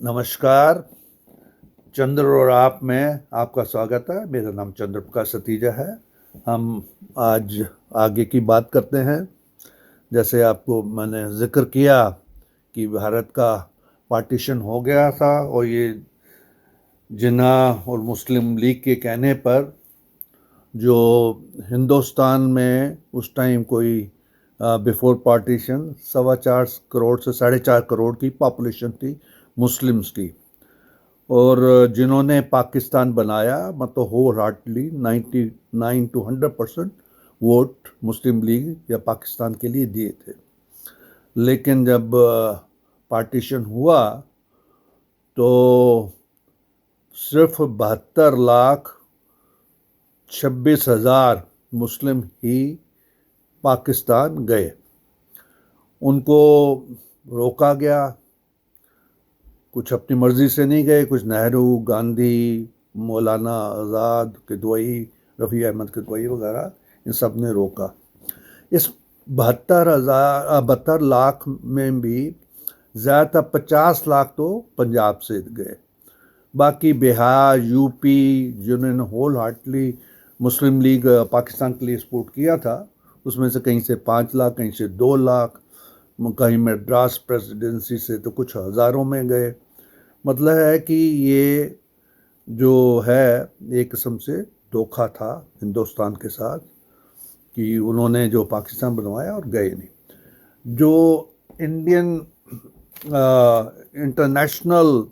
नमस्कार। चंद्र और आप में आपका स्वागत है। मेरा नाम चंद्र प्रकाश सतीजा है। हम आज आगे की बात करते हैं। जैसे आपको मैंने जिक्र किया कि भारत का पार्टीशन हो गया था और ये जिन्ना और मुस्लिम लीग के कहने पर जो हिंदुस्तान में उस टाइम कोई बिफोर पार्टीशन 4.25 करोड़ से 4.5 करोड़ की पॉपुलेशन थी मुस्लिम्स की, और जिन्होंने पाकिस्तान बनाया मतलब wholeheartedly 99 to 100% vote Muslim League या पाकिस्तान के लिए दिए थे। लेकिन जब पार्टीशन हुआ तो सिर्फ 72,26,000 मुस्लिम ही पाकिस्तान गए। उनको रोका गया, कुछ अपनी मर्जी से नहीं गए, कुछ नेहरू, गांधी, मौलाना आज़ाद, किदवई, रफ़ी अहमद किदवई वगैरह इन सब ने रोका। इस 72 लाख में भी ज़्यादातर 50 लाख तो पंजाब से गए। बाकी बिहार, यूपी, जिन्होंने होल हार्टली मुस्लिम लीग पाकिस्तान के लिए सपोर्ट किया था, उसमें से कहीं से 5 लाख, कहीं से 2 लाख, कहीं मद्रास प्रेसिडेंसी से तो कुछ हज़ारों में गए। मतलब है कि ये जो है एक किस्म से धोखा था हिंदुस्तान के साथ कि उन्होंने जो पाकिस्तान बनवाया और गए नहीं। जो Indian international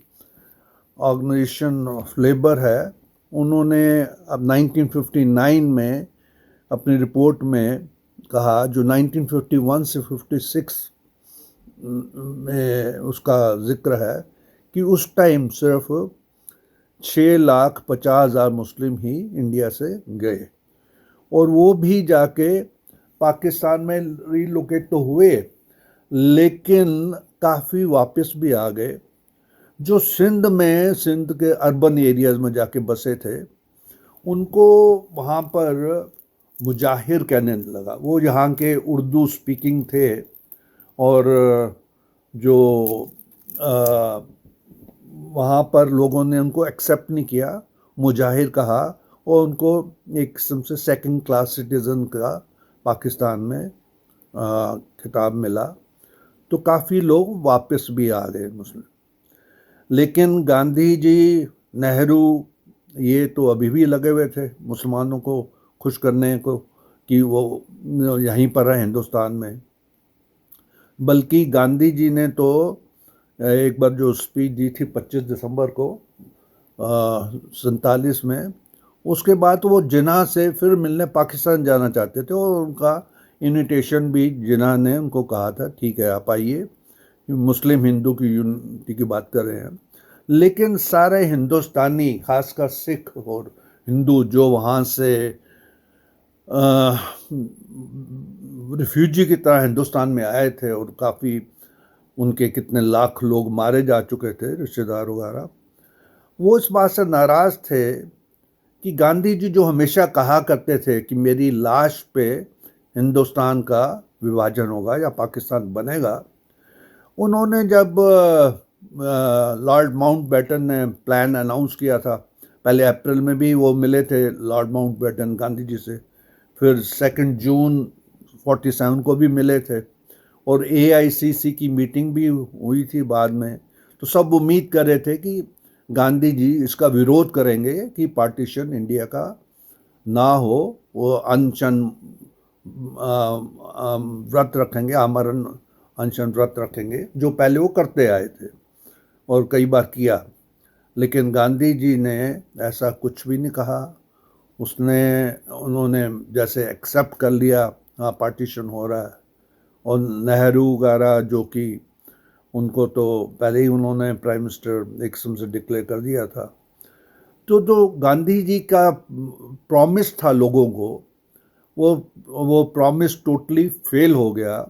organisation of labour है, उन्होंने अब 1959 में अपनी रिपोर्ट में कहा, जो 1951 से 56 में उसका जिक्र है, कि उस टाइम सिर्फ 6,50,000 मुस्लिम ही इंडिया से गए, और वो भी जाके पाकिस्तान में रिलोकेट तो हुए लेकिन काफ़ी वापस भी आ गए। जो सिंध के अर्बन एरियाज़ में जाके बसे थे, उनको वहाँ पर मुजाहिर कहने लगा। वो यहाँ के उर्दू स्पीकिंग थे और जो वहाँ पर लोगों ने उनको एक्सेप्ट नहीं किया, मुजाहिर कहा, और उनको एक किस्म से सेकंड क्लास सिटीज़न का पाकिस्तान में खिताब मिला। तो काफ़ी लोग वापस भी आ गए मुस्लिम। लेकिन गांधी जी, नेहरू, ये तो अभी भी लगे हुए थे मुसलमानों को खुश करने को कि वो यहीं पर रहे हिंदुस्तान में। बल्कि गांधी जी ने तो एक बार जो स्पीच दी थी 25 दिसंबर को 47 में, उसके बाद वो जिन्ना से फिर मिलने पाकिस्तान जाना चाहते थे, और उनका इन्विटेशन भी जिन्ना ने उनको कहा था, ठीक है आप आइए, मुस्लिम हिंदू की यूनिटी की बात कर रहे हैं। लेकिन सारे हिंदुस्तानी, खासकर सिख और हिंदू जो वहाँ से रिफ्यूजी की तरह हिंदुस्तान में आए थे, और काफ़ी उनके कितने लाख लोग मारे जा चुके थे, रिश्तेदार वगैरह, वो इस बात से नाराज़ थे कि गांधी जी जो हमेशा कहा करते थे कि मेरी लाश पे हिंदुस्तान का विभाजन होगा या पाकिस्तान बनेगा, उन्होंने जब लॉर्ड माउंटबेटन ने प्लान अनाउंस किया था, पहले अप्रैल में भी वो मिले थे लॉर्ड माउंटबेटन गांधी जी से, फिर 2 जून 47 को भी मिले थे, और AICC की मीटिंग भी हुई थी बाद में। तो सब उम्मीद कर रहे थे कि गांधी जी इसका विरोध करेंगे कि पार्टीशन इंडिया का ना हो, वो अनशन व्रत रखेंगे, आमरण अनशन व्रत रखेंगे, जो पहले वो करते आए थे और कई बार किया। लेकिन गांधी जी ने ऐसा कुछ भी नहीं कहा। उन्होंने जैसे एक्सेप्ट कर लिया, हाँ पार्टीशन हो रहा है, और नेहरू वगैरह जो कि उनको तो पहले ही उन्होंने प्राइम मिनिस्टर एक किस्म से डिक्लेयर कर दिया था। तो जो गांधी जी का प्रॉमिस था लोगों को, वो प्रॉमिस टोटली फेल हो गया।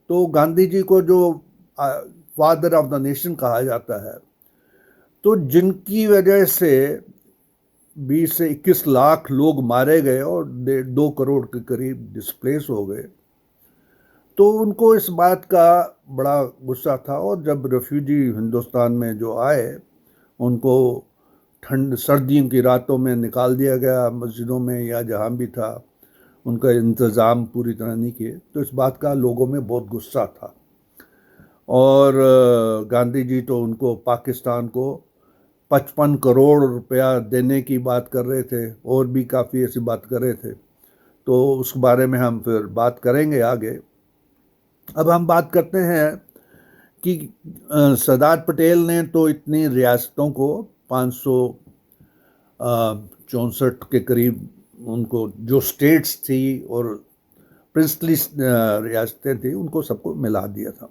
तो गांधी जी को जो फादर ऑफ द नेशन कहा जाता है, तो जिनकी वजह से 20 से 21 लाख लोग मारे गए और 2 करोड़ के करीब डिस्प्लेस हो गए, तो उनको इस बात का बड़ा गुस्सा था, और जब रेफ्यूजी हिंदुस्तान में जो आए उनको ठंड सर्दियों की रातों में निकाल दिया गया मस्जिदों में या जहाँ भी था, उनका इंतज़ाम पूरी तरह नहीं किए, तो इस बात का लोगों में बहुत गुस्सा था। और गांधी जी तो उनको पाकिस्तान को 55 करोड़ रुपया देने की बात कर रहे थे, और भी काफ़ी ऐसी बात कर रहे थे, तो उस बारे में हम फिर बात करेंगे आगे। अब हम बात करते हैं कि सरदार पटेल ने तो इतनी रियासतों को 564 के करीब उनको जो स्टेट्स थी और प्रिंसली रियासतें थी उनको सबको मिला दिया था।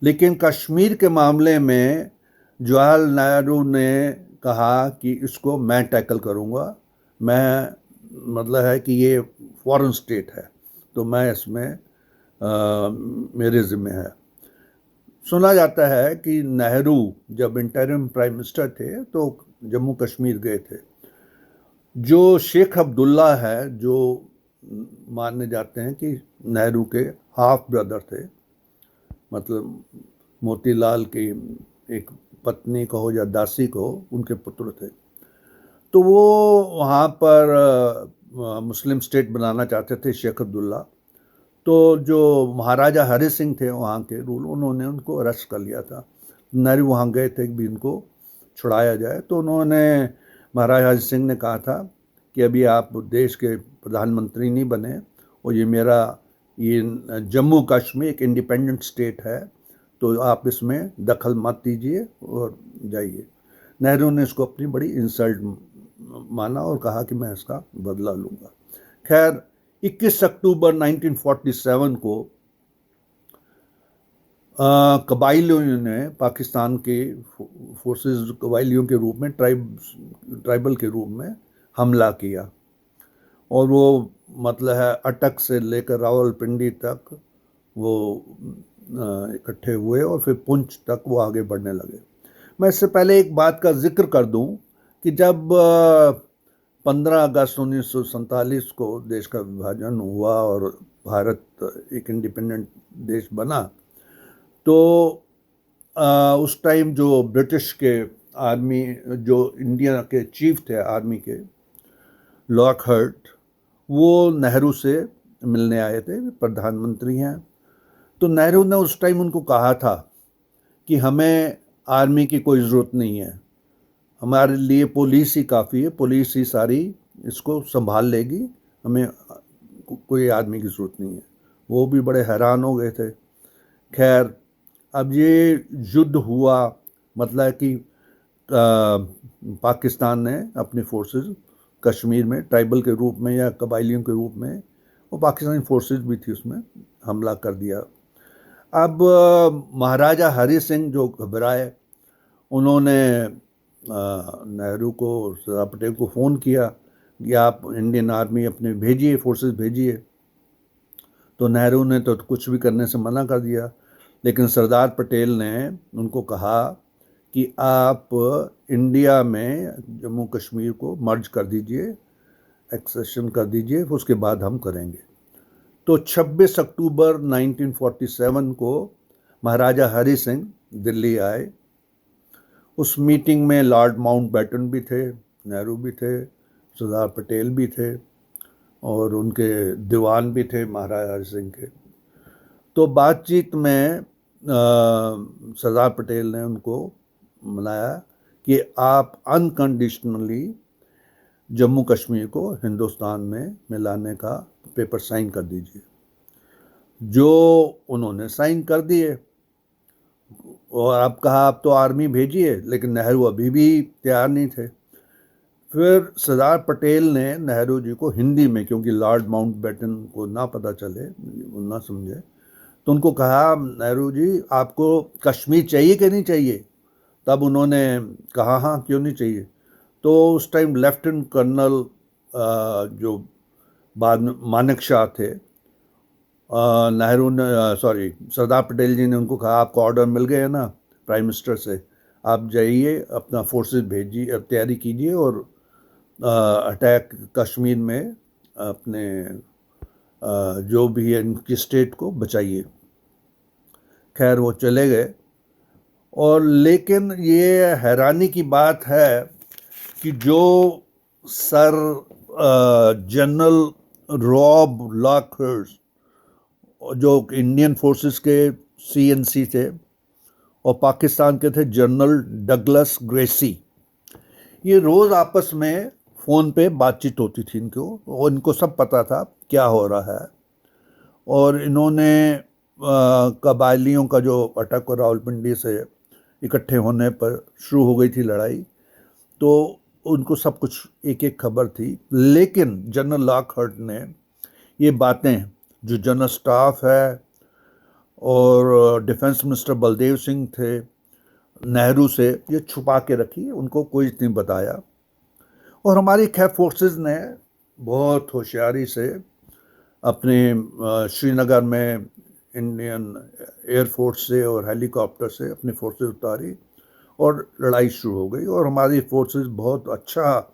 लेकिन कश्मीर के मामले में जवाहरलाल नेहरू ने कहा कि इसको मैं टैकल करूँगा, मैं मतलब है कि ये फॉरेन स्टेट है, तो मैं इसमें मेरे ज़िम्मे है। सुना जाता है कि नेहरू जब इंटरिम प्राइम मिनिस्टर थे तो जम्मू कश्मीर गए थे। जो शेख अब्दुल्ला है, जो माने जाते हैं कि नेहरू के हाफ ब्रदर थे, मतलब मोतीलाल की एक पत्नी कहो या दासी कहो, उनके पुत्र थे, तो वो वहाँ पर मुस्लिम स्टेट बनाना चाहते थे शेख अब्दुल्ला। तो जो महाराजा हरि सिंह थे वहाँ के रूल, उन्होंने उनको अरेस्ट कर लिया था। नेहरू वहाँ गए थे कि भी इनको छुड़ाया जाए, तो उन्होंने महाराजा हरि सिंह ने कहा था कि अभी आप देश के प्रधानमंत्री नहीं बने, और ये जम्मू कश्मीर एक इंडिपेंडेंट स्टेट है, तो आप इसमें दखल मत दीजिए और जाइए। नेहरू ने इसको अपनी बड़ी इंसल्ट माना और कहा कि मैं इसका बदला लूँगा। खैर 21 अक्टूबर 1947 को कबाइलियों ने पाकिस्तान के फोर्सेस कबाइलियों के रूप में ट्राइबल के रूप में हमला किया, और वो मतलब है अटक से लेकर रावलपिंडी तक वो इकट्ठे हुए और फिर पुंछ तक वो आगे बढ़ने लगे। मैं इससे पहले एक बात का जिक्र कर दूं कि जब 15 अगस्त 1947 को देश का विभाजन हुआ और भारत एक इंडिपेंडेंट देश बना, तो उस टाइम जो ब्रिटिश के आर्मी, जो इंडिया के चीफ थे आर्मी के, लॉकहार्ट, वो नेहरू से मिलने आए थे, प्रधानमंत्री हैं। तो नेहरू ने उस टाइम उनको कहा था कि हमें आर्मी की कोई ज़रूरत नहीं है, हमारे लिए पुलिस ही काफ़ी है, पुलिस ही सारी इसको संभाल लेगी, हमें कोई आदमी की ज़रूरत नहीं है। वो भी बड़े हैरान हो गए थे। खैर अब ये युद्ध हुआ, मतलब कि पाकिस्तान ने अपनी फोर्सेस कश्मीर में ट्राइबल के रूप में या कबाइलियों के रूप में, वो पाकिस्तानी फोर्सेस भी थी, उसमें हमला कर दिया। अब महाराजा हरि सिंह जो घबराए, उन्होंने नेहरू को, सरदार पटेल को फ़ोन किया कि आप इंडियन आर्मी अपने भेजिए, फोर्सेस भेजिए। तो नेहरू ने तो कुछ भी करने से मना कर दिया, लेकिन सरदार पटेल ने उनको कहा कि आप इंडिया में जम्मू कश्मीर को मर्ज कर दीजिए, एक्सेशन कर दीजिए, उसके बाद हम करेंगे। तो 26 अक्टूबर 1947 को महाराजा हरि सिंह दिल्ली आए। उस मीटिंग में लॉर्ड माउंटबेटन भी थे, नेहरू भी थे, सरदार पटेल भी थे, और उनके दीवान भी थे महाराजा हरि सिंह के। तो बातचीत में सरदार पटेल ने उनको मनाया कि आप अनकंडीशनली जम्मू कश्मीर को हिंदुस्तान में मिलाने का पेपर साइन कर दीजिए, जो उन्होंने साइन कर दिए। और आप कहा आप तो आर्मी भेजिए, लेकिन नेहरू अभी भी तैयार नहीं थे। फिर सरदार पटेल ने नेहरू जी को हिंदी में, क्योंकि लॉर्ड माउंटबेटन को ना पता चले, वो ना समझे, तो उनको कहा नेहरू जी आपको कश्मीर चाहिए कि नहीं चाहिए? तब उन्होंने कहा हाँ क्यों नहीं चाहिए। तो उस टाइम लेफ्टिनेंट कर्नल जो बाद में मानेक शाह थे, नेहरू ने सरदार पटेल जी ने उनको कहा आपको ऑर्डर मिल गए ना प्राइम मिनिस्टर से, आप जाइए अपना फोर्सेस भेजिए, तैयारी कीजिए और अटैक कश्मीर में अपने जो भी है इनकी स्टेट को बचाइए। खैर वो चले गए। और लेकिन ये हैरानी की बात है कि जो सर जनरल रॉब लॉकहर्स्ट, जो इंडियन फोर्सेस के CNC थे, और पाकिस्तान के थे जनरल डगलस ग्रेसी, ये रोज़ आपस में फ़ोन पे बातचीत होती थी इनको, और इनको सब पता था क्या हो रहा है। और इन्होंने कबायलियों का जो अटक और रावलपिंडी से इकट्ठे होने पर शुरू हो गई थी लड़ाई, तो उनको सब कुछ एक एक खबर थी। लेकिन जनरल लॉकहार्ट ने ये बातें, जो जनरल स्टाफ है और डिफेंस मिनिस्टर बलदेव सिंह थे, नेहरू से, ये छुपा के रखी, उनको कोई नहीं बताया। और हमारी खैर फोर्सेस ने बहुत होशियारी से अपने श्रीनगर में इंडियन एयरफोर्स से और हेलीकॉप्टर से अपनी फोर्सेस उतारी और लड़ाई शुरू हो गई। और हमारी फोर्सेस बहुत अच्छा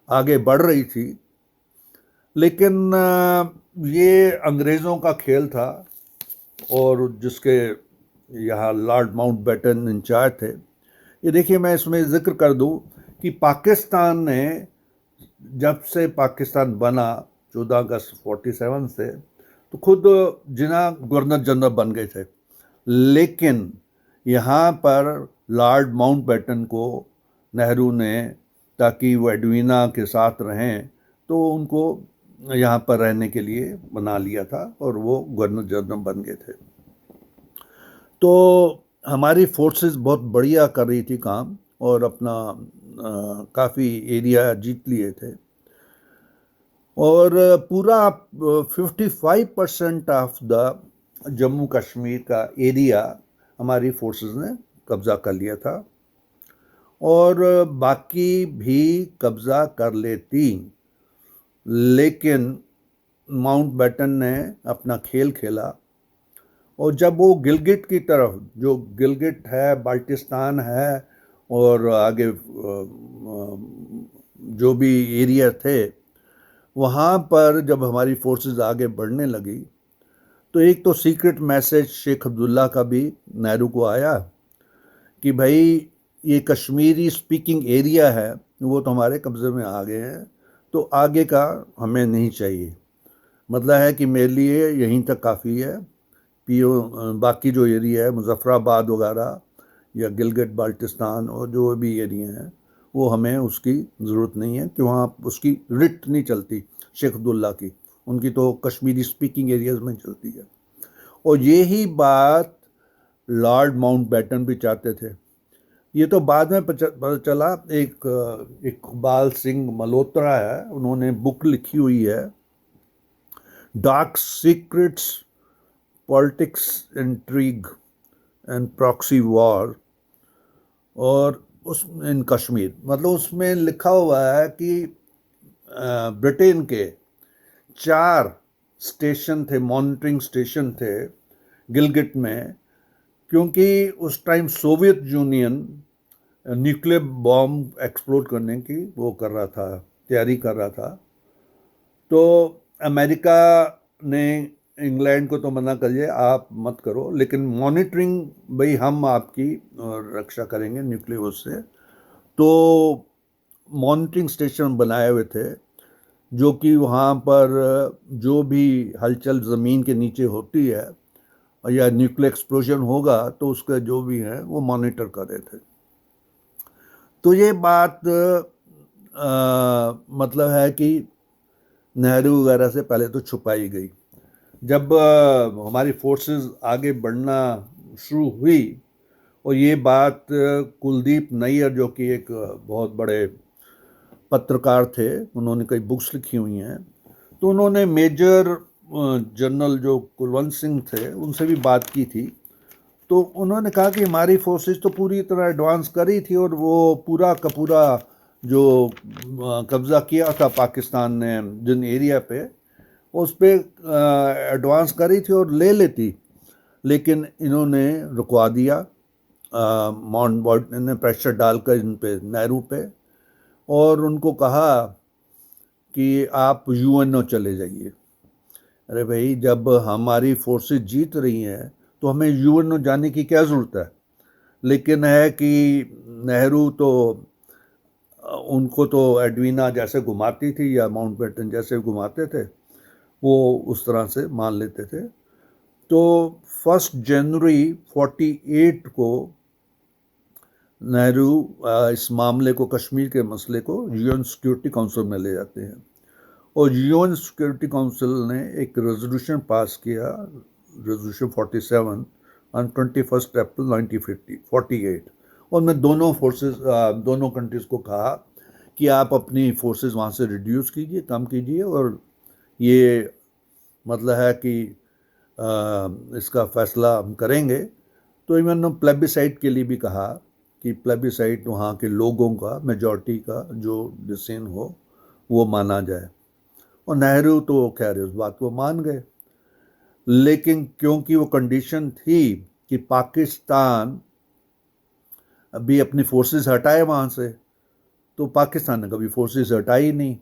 आगे बढ़ रही थी। लेकिन ये अंग्रेज़ों का खेल था, और जिसके यहाँ लॉर्ड माउंटबेटन इंचार्ज थे। ये देखिए, मैं इसमें जिक्र कर दूं कि पाकिस्तान ने, जब से पाकिस्तान बना 14 अगस्त 47 से, तो खुद जिना गवर्नर जनरल बन गए थे। लेकिन यहाँ पर लॉर्ड माउंटबेटन को नेहरू ने, ताकि वो एडवीना के साथ रहें, तो उनको यहाँ पर रहने के लिए बना लिया था, और वो गवर्नर जनरल बन गए थे। तो हमारी फोर्सेस बहुत बढ़िया कर रही थी काम, और अपना काफ़ी एरिया जीत लिए थे। और पूरा 55% ऑफ द जम्मू कश्मीर का एरिया हमारी फोर्सेस ने कब्ज़ा कर लिया था, और बाकी भी कब्ज़ा कर लेती। लेकिन माउंटबेटन ने अपना खेल खेला, और जब वो गिलगिट की तरफ, जो गिलगिट है, बाल्टिस्तान है, और आगे जो भी एरिया थे, वहाँ पर जब हमारी फोर्सेस आगे बढ़ने लगी, तो एक तो सीक्रेट मैसेज शेख अब्दुल्ला का भी नेहरू को आया कि भाई, ये कश्मीरी स्पीकिंग एरिया है, वो तो हमारे कब्ज़े में आ गए हैं, तो आगे का हमें नहीं चाहिए। मतलब है कि मेरे लिए यहीं तक काफ़ी है। बाकी जो एरिया है, मुजफ्फराबाद वगैरह या गिलगिट बाल्टिस्तान और जो भी एरिया हैं, वो हमें उसकी ज़रूरत नहीं है, कि वहाँ उसकी रिट नहीं चलती शेख अब्दुल्ला की, उनकी तो कश्मीरी स्पीकिंग एरियाज़ में चलती है। और यही बात लॉर्ड माउंटबेटन भी चाहते थे। ये तो बाद में पता चला। एक इकबाल सिंह मल्होत्रा है, उन्होंने बुक लिखी हुई है, dark secrets, politics, intrigue and proxy war, और उस इन कश्मीर, मतलब उसमें लिखा हुआ है कि ब्रिटेन के 4 स्टेशन थे, मॉनिटरिंग स्टेशन थे गिलगिट में, क्योंकि उस time Soviet union nuclear bomb explode करने की वो कर रहा था, तैयारी कर रहा था। तो अमेरिका ने इंग्लैंड को तो मना कर दिया, आप मत करो, लेकिन मॉनिटरिंग भाई हम आपकी रक्षा करेंगे न्यूक्लियर उससे। तो मॉनिटरिंग स्टेशन बनाए हुए थे, जो कि वहाँ पर जो भी हलचल ज़मीन के नीचे होती है या न्यूक्लियर एक्सप्लोजन होगा, तो उसका जो भी है वो मॉनिटर कर रहे थे। तो ये बात मतलब है कि नेहरू वगैरह से पहले तो छुपाई गई। जब हमारी फोर्सेस आगे बढ़ना शुरू हुई, और ये बात कुलदीप नैयर, जो कि एक बहुत बड़े पत्रकार थे, उन्होंने कई बुक्स लिखी हुई हैं, तो उन्होंने मेजर जनरल जो कुलवंत सिंह थे, उनसे भी बात की थी। तो उन्होंने कहा कि हमारी फोर्सेस तो पूरी तरह एडवांस करी थी, और वो पूरा का पूरा जो कब्ज़ा किया था पाकिस्तान ने जिन एरिया पे, उस पर एडवांस करी थी और ले लेती। लेकिन इन्होंने रुकवा दिया, माउंटबेटन ने प्रेशर डालकर इन पे, नेहरू पे, और उनको कहा कि आप UNO चले जाइए। अरे भाई, जब हमारी फोर्सेस जीत रही हैं तो हमें यूएन जाने की क्या ज़रूरत है। लेकिन है कि नेहरू तो उनको तो एडवीना जैसे घुमाती थी या माउंटबेटन जैसे घुमाते थे, वो उस तरह से मान लेते थे। तो 1 जनवरी 48 को नेहरू इस मामले को, कश्मीर के मसले को यूएन सिक्योरिटी काउंसिल में ले जाते हैं और यूएन सिक्योरिटी काउंसिल ने एक रेजोल्यूशन पास किया, रेजोल्यूशन 47 ऑन 21 अप्रैल 1948। और मैं दोनों फोर्सेस, दोनों कंट्रीज को कहा कि आप अपनी फोर्सेस वहाँ से रिड्यूस कीजिए, कम कीजिए, और ये मतलब है कि इसका फैसला हम करेंगे। तो इन्होंने प्लेबिसाइट के लिए भी कहा कि प्लेबिसाइट वहाँ के लोगों का, मेजॉरिटी का जो डिसीजन हो वो माना जाए। और नेहरू तो खैर उस बात को मान गए, लेकिन क्योंकि वो कंडीशन थी कि पाकिस्तान अभी अपनी फोर्सेस हटाए वहाँ से, तो पाकिस्तान ने कभी फोर्सेस हटाई नहीं,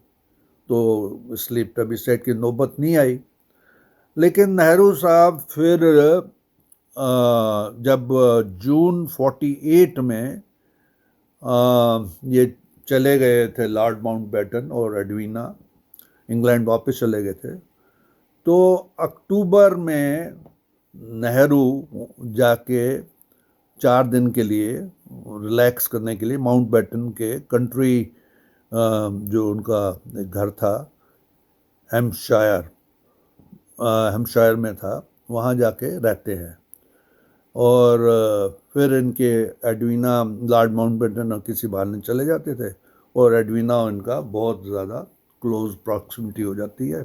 तो इसलिए प्लेबिसाइट की नौबत नहीं आई। लेकिन नेहरू साहब फिर जब जून 48 में ये चले गए थे, लॉर्ड माउंटबेटन और एडवीना इंग्लैंड वापस चले गए थे, तो अक्टूबर में नेहरू जाके 4 दिन के लिए रिलैक्स करने के लिए माउंटबेटन के कंट्री, जो उनका घर था हैम्पशायर में था, वहाँ जाके रहते हैं। और फिर इनके एडवीना, लॉर्ड माउंटबेटन और किसी बहाने चले जाते थे और एडवीना और इनका बहुत ज़्यादा क्लोज प्रॉक्सिमिटी हो जाती है।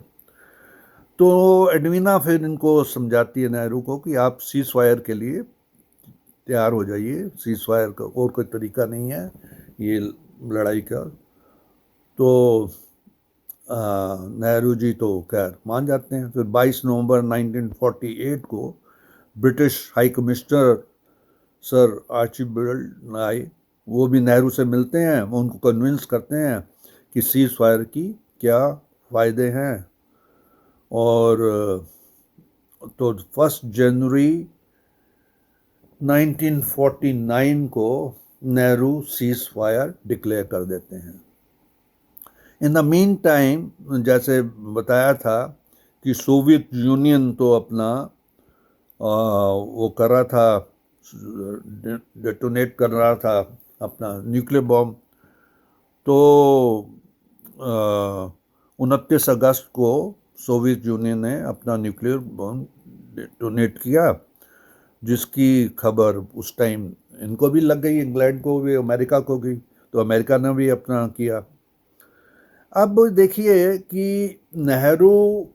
तो एडवीना फिर इनको समझाती है नेहरू को कि आप सीज फायर के लिए तैयार हो जाइए, सीज फायर का और कोई तरीका नहीं है ये लड़ाई का। तो नेहरू जी तो खैर मान जाते हैं। फिर 22 नवंबर 1948 को British high commissioner sir Archibald आए, वो भी नेहरू से मिलते हैं, वो उनको कन्विंस करते हैं कि सीज फायर की क्या फ़ायदे हैं। और तो 1 जनवरी 1949 को नेहरू सीज फायर डिक्लेयर कर देते हैं। इन द मीन टाइम, जैसे बताया था कि सोवियत यूनियन तो अपना वो कर रहा था, डेटोनेट कर रहा था अपना न्यूक्लियर बॉम्ब। तो 29 अगस्त को सोवियत यूनियन ने अपना न्यूक्लियर बॉम्ब डेटोनेट किया, जिसकी खबर उस टाइम इनको भी लग गई, इंग्लैंड को भी, अमेरिका को भी। तो अमेरिका ने भी अपना किया। अब देखिए कि नेहरू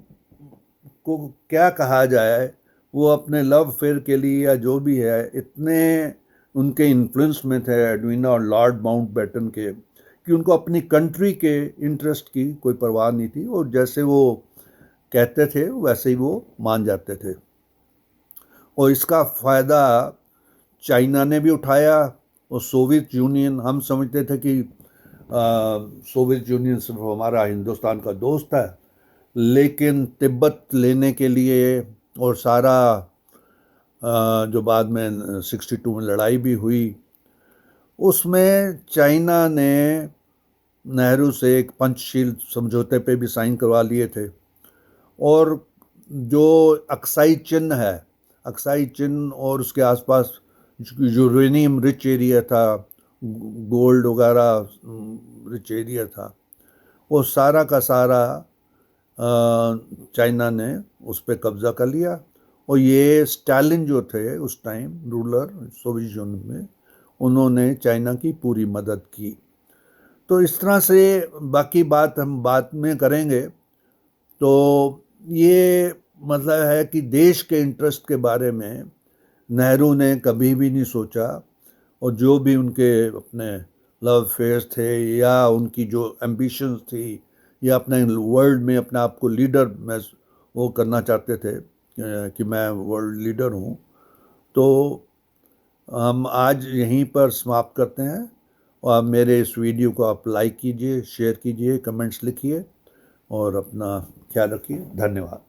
को क्या कहा जाए, वो अपने लव फेयर के लिए या जो भी है, इतने उनके इन्फ्लुएंस में थे एडवीना और लॉर्ड माउंटबेटन के, कि उनको अपनी कंट्री के इंटरेस्ट की कोई परवाह नहीं थी, और जैसे वो कहते थे वैसे ही वो मान जाते थे। और इसका फ़ायदा चाइना ने भी उठाया, और सोवियत यूनियन, हम समझते थे कि सोवियत यूनियन सिर्फ हमारा हिंदुस्तान का दोस्त है, लेकिन तिब्बत लेने के लिए और सारा जो बाद में 62 में लड़ाई भी हुई, उसमें चाइना ने नेहरू से एक पंचशील समझौते पे भी साइन करवा लिए थे। और जो अक्साई चिन्ह है, अक्साई चिन्ह और उसके आसपास यूरेनियम रिच एरिया था, गोल्ड वगैरह रिच एरिया था, वो सारा का सारा चाइना ने उस पर कब्जा कर लिया। और ये स्टालिन जो थे उस टाइम रूलर सोवियत यूनियन में, उन्होंने चाइना की पूरी मदद की। तो इस तरह से बाकी बात हम बाद में करेंगे। तो ये मतलब है कि देश के इंटरेस्ट के बारे में नेहरू ने कभी भी नहीं सोचा, और जो भी उनके अपने लव अफेयर्स थे या उनकी जो एम्बिशंस थी, या अपने वर्ल्ड में अपने आप को लीडर में वो करना चाहते थे कि मैं वर्ल्ड लीडर हूँ। तो हम आज यहीं पर समाप्त करते हैं, और मेरे इस वीडियो को आप लाइक कीजिए, शेयर कीजिए, कमेंट्स लिखिए, और अपना ख्याल रखिए। धन्यवाद।